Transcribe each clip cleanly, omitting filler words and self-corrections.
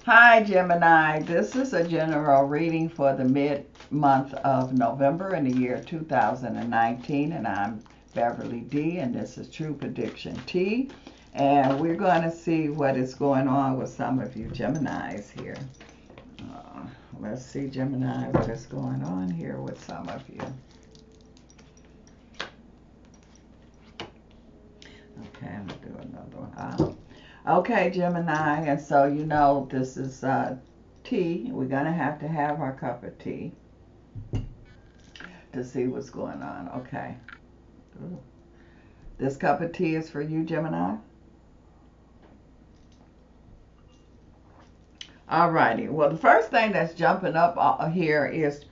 Hi, Gemini. This is a general reading for the mid-month of November in the year 2019, and I'm Beverly D, and this is True Prediction T. And we're going to see what is going on with some of you Geminis here. Let's see, Gemini, what is going on here with some of you. Okay, I'm going to do another one. Okay, Gemini, and so you know this is tea. We're going to have our cup of tea to see what's going on. Okay. Ooh. This cup of tea is for you, Gemini. Alrighty. Well, the first thing that's jumping up here is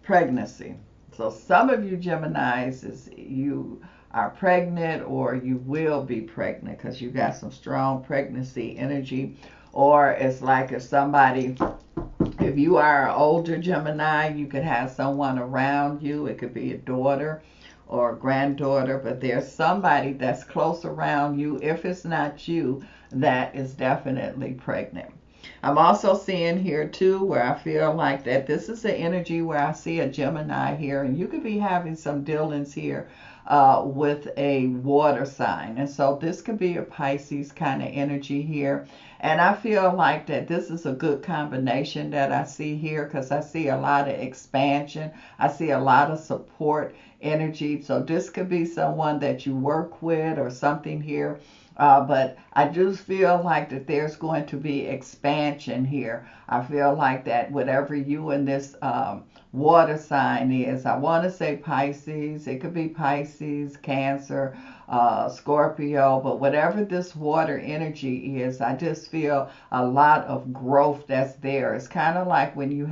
pregnancy. So some of you Geminis is you are pregnant or you will be pregnant because you got some strong pregnancy energy. Or it's like if you are an older Gemini, you could have someone around you. It could be a daughter or a granddaughter, but there's somebody that's close around you, if it's not you, that is definitely pregnant. I'm also seeing here too where I feel like that this is the energy where I see a Gemini here, and you could be having some dealings here with a water sign. And so this could be a Pisces kind of energy here. And I feel like that this is a good combination that I see here because I see a lot of expansion. I see a lot of support energy. So this could be someone that you work with or something here. But I just feel like that there's going to be expansion here. I feel like that whatever you in this water sign is, I want to say Pisces, it could be Pisces, Cancer, Scorpio, but whatever this water energy is, I just feel a lot of growth that's there. It's kind of like when you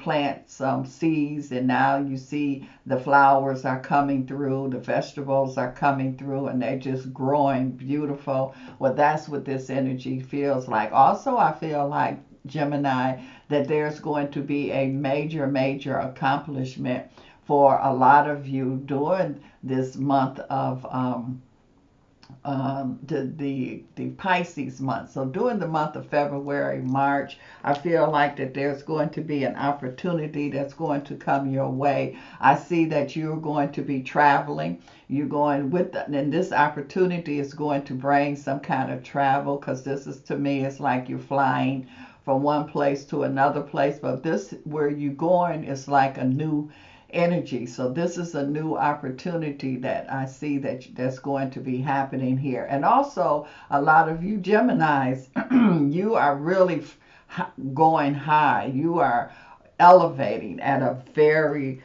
plant some seeds and now you see the flowers are coming through, the vegetables are coming through, and they're just growing beautiful. Well, that's what this energy feels like. Also, I feel like Gemini that there's going to be a major accomplishment for a lot of you during this month of the Pisces month. So during the month of February, March, I feel like that there's going to be an opportunity that's going to come your way. I see that you're going to be traveling. You're going and this opportunity is going to bring some kind of travel because this is, to me, it's like you're flying from one place to another place. But this, where you're going, is like a new energy. So this is a new opportunity that I see that's going to be happening here. And also a lot of you Geminis, you are really going high. You are elevating at a very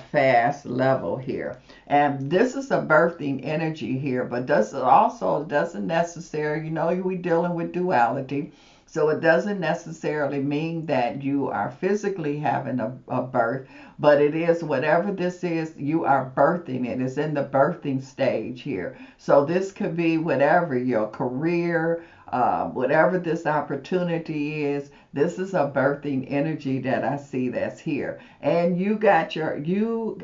fast level here. And this is a birthing energy here, but this also doesn't necessarily, we're dealing with duality. So it doesn't necessarily mean that you are physically having a birth, but it is whatever this is, you are birthing it. It's in the birthing stage here. So this could be whatever your career, whatever this opportunity is. This is a birthing energy that I see that's here. And you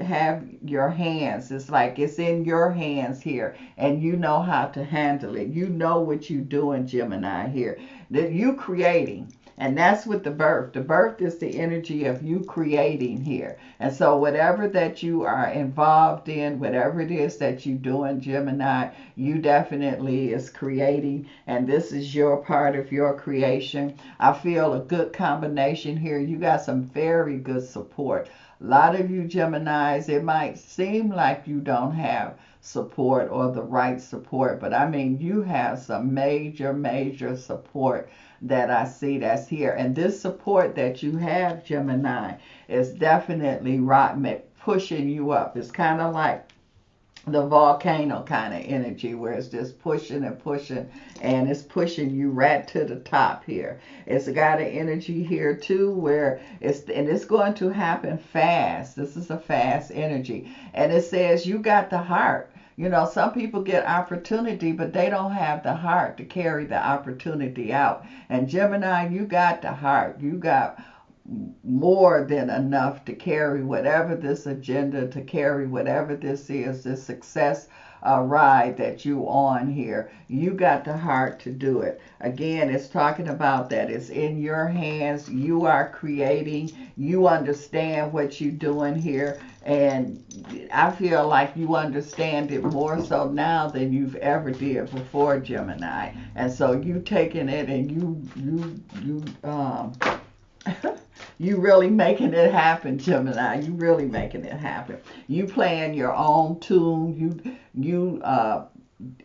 have your hands. It's like it's in your hands here, and you know how to handle it. You know what you're doing, Gemini here. That you creating. And that's what the birth is the energy of you creating here. And so whatever that you are involved in, whatever it is that you doing, Gemini, you definitely is creating, and this is your part of your creation. I feel a good combination here. You got some very good support. A lot of you Geminis, it might seem like you don't have support or the right support, but I mean, you have some major support that I see that's here. And this support that you have, Gemini, is definitely pushing you up. It's kind of like the volcano kind of energy where it's just pushing and it's pushing you right to the top here. It's got an energy here too where it's going to happen fast. This is a fast energy, and it says you got the heart. Some people get opportunity, but they don't have the heart to carry the opportunity out. And Gemini, you got the heart. You got more than enough to carry whatever this agenda, to carry whatever this is, this success ride that you on here. You got the heart to do it. Again, it's talking about that it's in your hands. You are creating. You understand what you're doing here. And I feel like you understand it more so now than you've ever did before, Gemini. And so you taking it and you really making it happen, Gemini. You really making it happen. You playing your own tune.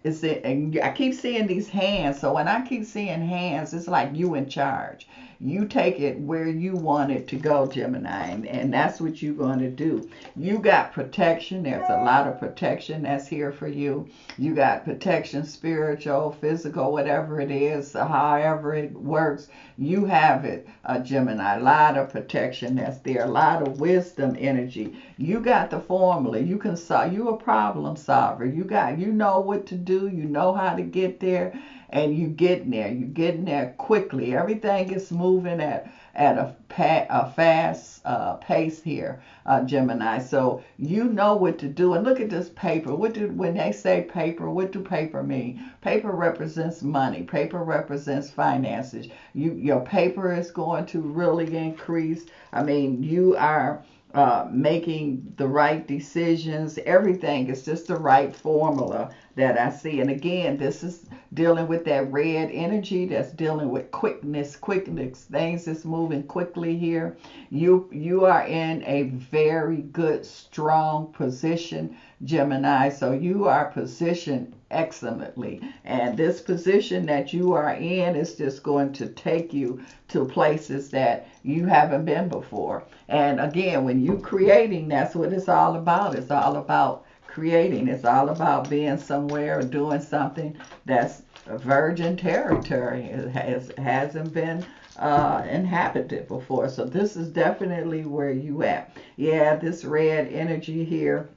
And I keep seeing these hands. So when I keep seeing hands, it's like you in charge. You take it where you want it to go, Gemini, and that's what you're going to do. You got protection. There's a lot of protection that's here for you. You got protection, spiritual, physical, whatever it is, however it works. You have it, Gemini. A lot of protection that's there. A lot of wisdom energy. You got the formula. You can solve. You a problem solver. You know what to do. You know how to get there. And you getting there. You're getting there quickly. Everything is moving at a fast pace here, Gemini. So you know what to do. And look at this paper. When they say paper, what do paper mean? Paper represents money. Paper represents finances. Your paper is going to really increase. I mean, you are making the right decisions. Everything is just the right formula that I see. And again, this is dealing with that red energy that's dealing with quickness, things that's moving quickly here. You are in a very good, strong position, Gemini. So you are positioned excellently. And this position that you are in is just going to take you to places that you haven't been before. And again, when you creating, that's what it's all about. It's all about creating. It's all about being somewhere or doing something that's virgin territory. It hasn't been inhabited before. So this is definitely where you at. Yeah, this red energy here.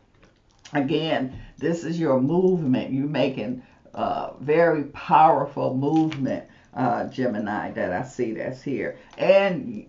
Again, this is your movement. You're making very powerful movement, Gemini, that I see that's here. And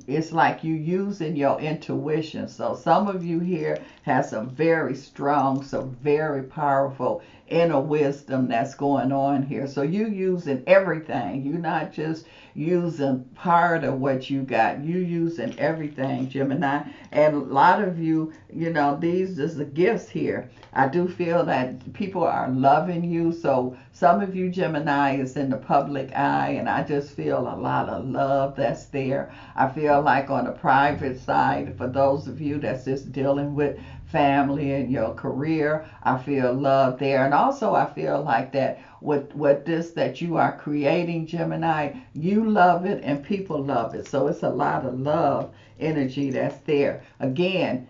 it's like you using your intuition. So some of you here have some very strong, some very powerful inner wisdom that's going on here. So you using everything. You're not just using part of what you got. You using everything, Gemini. And a lot of you, these is the gifts here. I do feel that people are loving you. So some of you, Gemini, is in the public eye, and I just feel a lot of love that's there. I feel like on the private side, for those of you that's just dealing with family and your career, I feel love there. And also I feel like that with this that you are creating, Gemini, you love it and people love it. So it's a lot of love energy that's there. Again,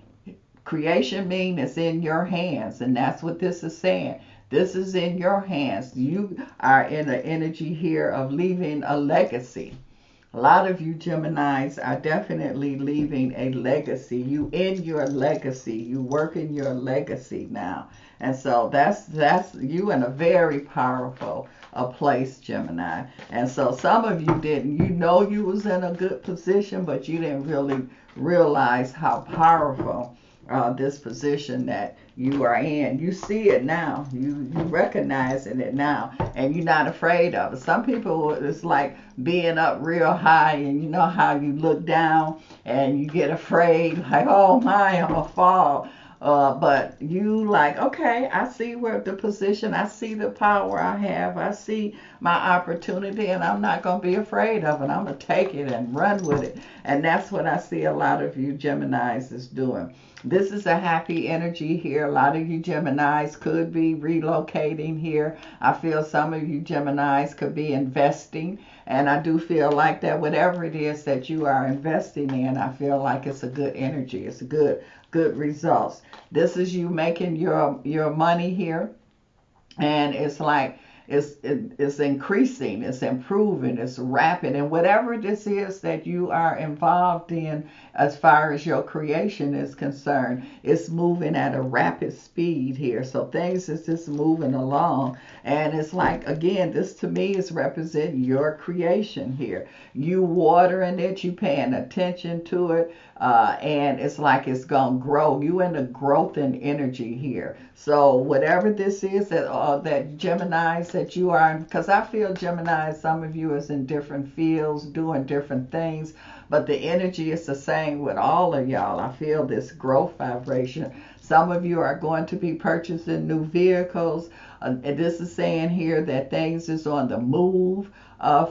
creation means it's in your hands, and that's what this is saying. This is in your hands. You are in the energy here of leaving a legacy. A lot of you Geminis are definitely leaving a legacy. You in your legacy. You work in your legacy now. And so that's you in a very powerful place, Gemini. And so some of you didn't. You was in a good position, but you didn't really realize how powerful this position that you are in. You see it now. You recognizing it now, and you're not afraid of it. Some people, it's like being up real high, and you know how you look down and you get afraid, like, oh my, I'm gonna fall. But you like, okay, I see where the position, I see the power I have, I see my opportunity, and I'm not going to be afraid of it. I'm going to take it and run with it. And that's what I see a lot of you Geminis is doing. This is a happy energy here. A lot of you Geminis could be relocating here. I feel some of you Geminis could be investing. And I do feel like that whatever it is that you are investing in, I feel like it's a good energy. It's a good results. This is you making your money here. And it's like it's increasing, it's improving, it's rapid, and whatever this is that you are involved in as far as your creation is concerned, it's moving at a rapid speed here. So things is just moving along, and it's like, again, this to me is representing your creation here. You watering it, you paying attention to it, and it's like it's gonna grow. You in the growth and energy here. So whatever this is that Geminis that you are, because I feel Gemini, some of you is in different fields doing different things, but the energy is the same with all of y'all. I feel this growth vibration. Some of you are going to be purchasing new vehicles. And this is saying here that things is on the move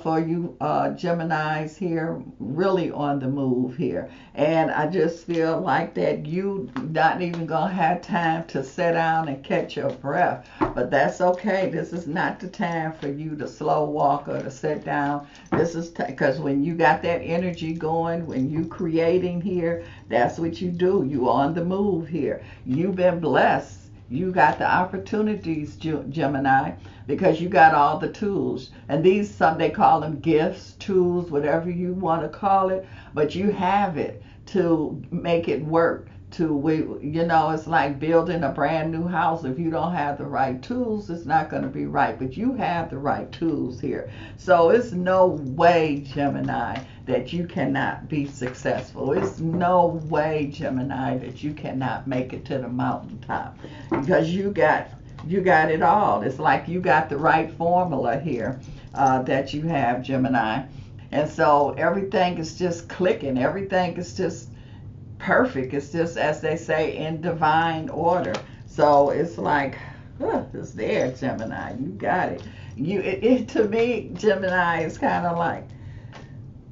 for you Geminis here, really on the move here. And I just feel like that you not even gonna have time to sit down and catch your breath, but that's okay. This is not the time for you to slow walk or to sit down. This is because when you got that energy going, when you creating here, that's what you do. You on the move here. You've been blessed. You got the opportunities, Gemini, because you got all the tools. And these, some they call them gifts, tools, whatever you want to call it, but you have it to make it work. It's like building a brand new house. If you don't have the right tools, it's not going to be right, but you have the right tools here. So it's no way, Gemini, that you cannot be successful. It's no way, Gemini, that you cannot make it to the mountaintop, because you got it all. It's like you got the right formula here that you have, Gemini. And so everything is just clicking. Everything is just perfect. It's just, as they say, in divine order. So it's like, it's there, Gemini. You got it. To me, Gemini is kind of like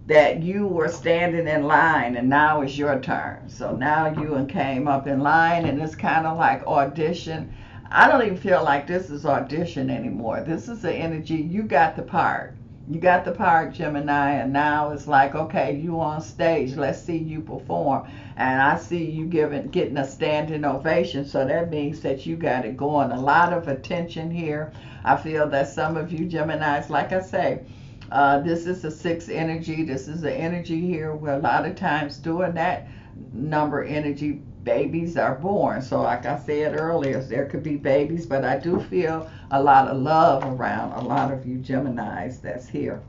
that you were standing in line and now it's your turn. So now you came up in line, and it's kind of like audition. I don't even feel like this is audition anymore. This is the energy. You got the part. You got the part, Gemini, and now it's like, okay, you on stage. Let's see you perform. And I see you getting a standing ovation. So that means that you got it going. A lot of attention here. I feel that some of you Geminis, like I say, this is a 6 energy. This is the energy here where a lot of times during that number energy, babies are born. So like I said earlier, there could be babies, but I do feel a lot of love around a lot of you Geminis that's here.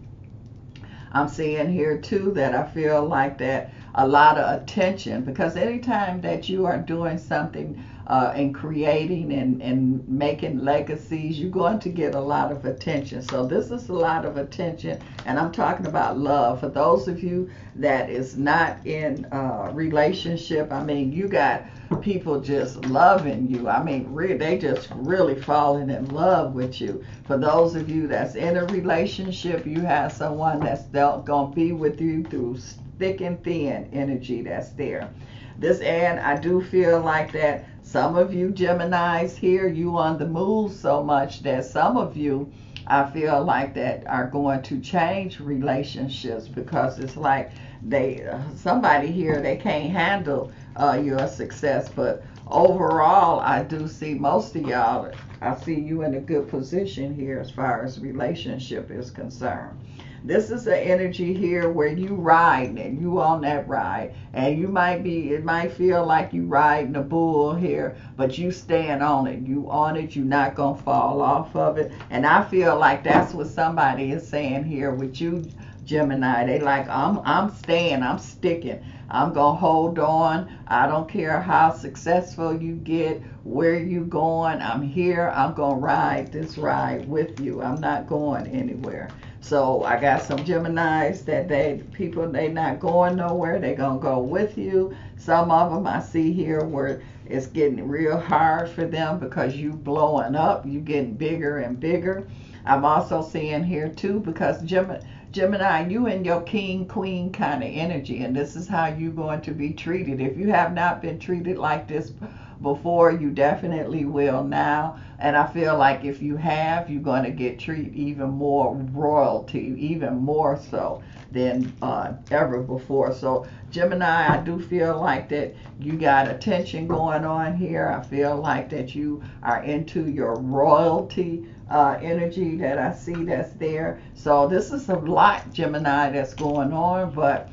I'm seeing here too that I feel like that a lot of attention, because anytime that you are doing something and creating and making legacies, you're going to get a lot of attention. So this is a lot of attention, and I'm talking about love. For those of you that is not in a relationship, I mean, you got people just loving you. I mean, they just really falling in love with you. For those of you that's in a relationship, you have someone that's gonna be with you through thick and thin energy that's there. And I do feel like that some of you Geminis here, you on the move so much that some of you, I feel like that, are going to change relationships, because it's like somebody here, they can't handle your success. But overall, I do see most of y'all, I see you in a good position here as far as relationship is concerned. This is the energy here where you riding and you on that ride, and it might feel like you riding a bull here, but you staying on it. You on it, you're not gonna fall off of it. And I feel like that's what somebody is saying here with you, Gemini. They like, I'm staying, I'm sticking. I'm gonna hold on. I don't care how successful you get, where you going. I'm here. I'm gonna ride this ride with you. I'm not going anywhere. So I got some Geminis that they not going nowhere. They gonna go with you. Some of them I see here where it's getting real hard for them because you blowing up. You getting bigger and bigger. I'm also seeing here too, because Gemini, you in your king, queen kind of energy, and this is how you're going to be treated. If you have not been treated like this before, you definitely will now. And I feel like if you have, you're going to get treated even more royalty, even more so than ever before. So Gemini, I do feel like that you got attention going on here. I feel like that you are into your royalty energy that I see that's there. So this is a lot, Gemini, that's going on, but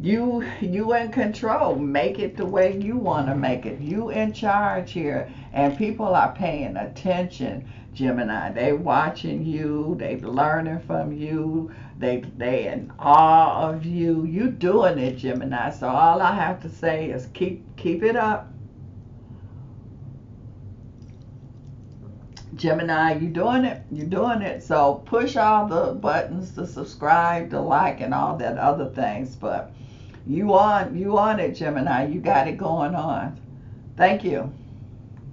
you in control. Make it the way you want to make it. You in charge here, and people are paying attention, Gemini. They watching you, they learning from you, they in awe of you. You doing it, Gemini. So all I have to say is keep it up, Gemini. You doing it. You doing it. So push all the buttons to subscribe, to like, and all that other things. But you on it, Gemini. You got it going on. Thank you.